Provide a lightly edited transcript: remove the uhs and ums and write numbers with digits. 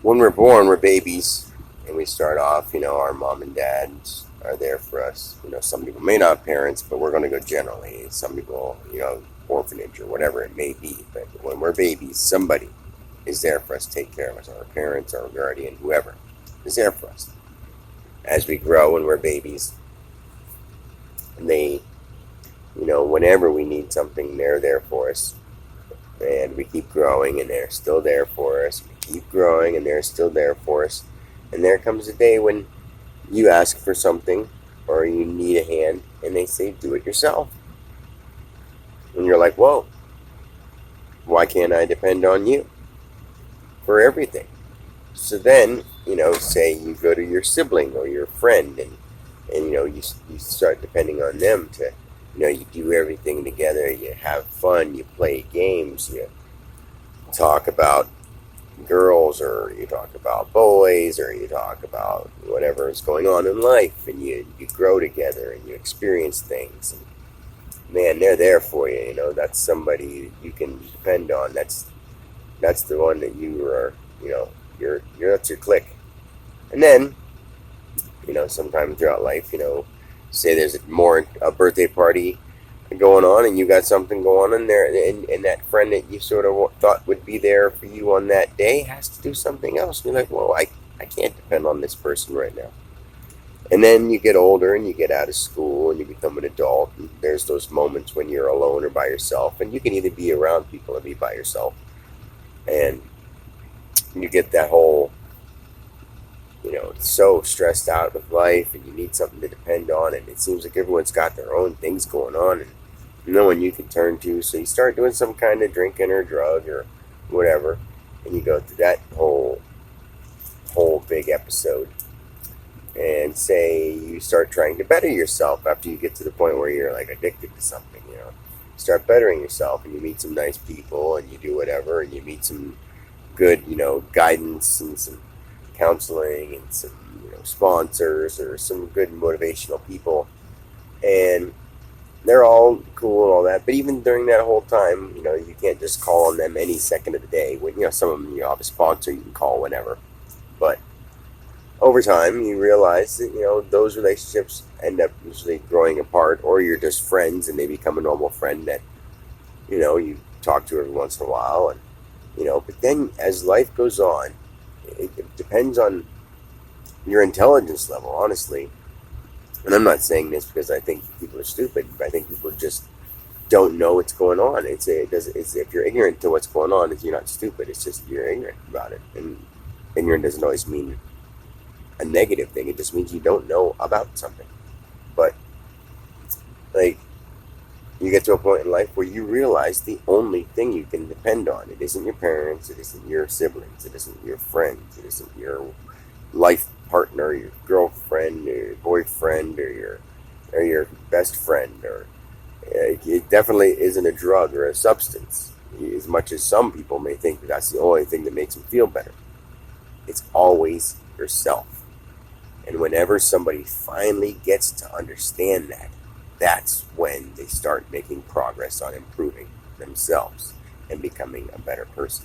when we're born, we're babies, and we start off, our mom and dads are there for us. Some people may not have parents, but we're going to go generally. Some people, orphanage or whatever it may be. But when we're babies, somebody is there for us to take care of us. Our parents, our guardian, whoever is there for us. As we grow and we're babies, and they, whenever we need something, they're there for us. And we keep growing and they're still there for us. We keep growing and they're still there for us. And there comes a day when you ask for something or you need a hand and they say, do it yourself. And you're like, whoa, why can't I depend on you for everything? So then, say you go to your sibling or your friend and you start depending on them to, you do everything together, you have fun, you play games, you talk about girls or you talk about boys or you talk about whatever is going on in life, and you grow together and you experience things, and man, they're there for you. That's somebody you can depend on. That's the one that you are, you're that's your clique. And then, sometime throughout life, say there's a birthday party going on and you got something going on there, and that friend that you sort of thought would be there for you on that day has to do something else. And you're like, well, I can't depend on this person right now. And then you get older and you get out of school and you become an adult, and there's those moments when you're alone or by yourself, and you can either be around people or be by yourself. And you get that whole, so stressed out with life and you need something to depend on, and it seems like everyone's got their own things going on and no one you can turn to. So you start doing some kind of drinking or drug or whatever, and you go through that whole big episode. And say you start trying to better yourself after you get to the point where you're like addicted to something, start bettering yourself, and you meet some nice people and you do whatever, and you meet some good, guidance and some counseling and some, sponsors or some good motivational people, and they're all cool and all that. But even during that whole time, you can't just call on them any second of the day. When some of them, have a sponsor you can call whenever, but over time you realize that those relationships end up usually growing apart, or you're just friends and they become a normal friend that you talk to every once in a while, and but then as life goes on, it depends on your intelligence level, honestly. And I'm not saying this because I think people are stupid, but I think people just don't know what's going on. It's if you're ignorant to what's going on, you're not stupid. It's just you're ignorant about it, and ignorant doesn't always mean a negative thing. It just means you don't know about something. But like, you get to a point in life where you realize the only thing you can depend on, it isn't your parents, it isn't your siblings, it isn't your friends, it isn't your life partner, your girlfriend, or your boyfriend, or your best friend, or it definitely isn't a drug or a substance. As much as some people may think that that's the only thing that makes them feel better, it's always yourself. And whenever somebody finally gets to understand that, that's when they start making progress on improving themselves and becoming a better person.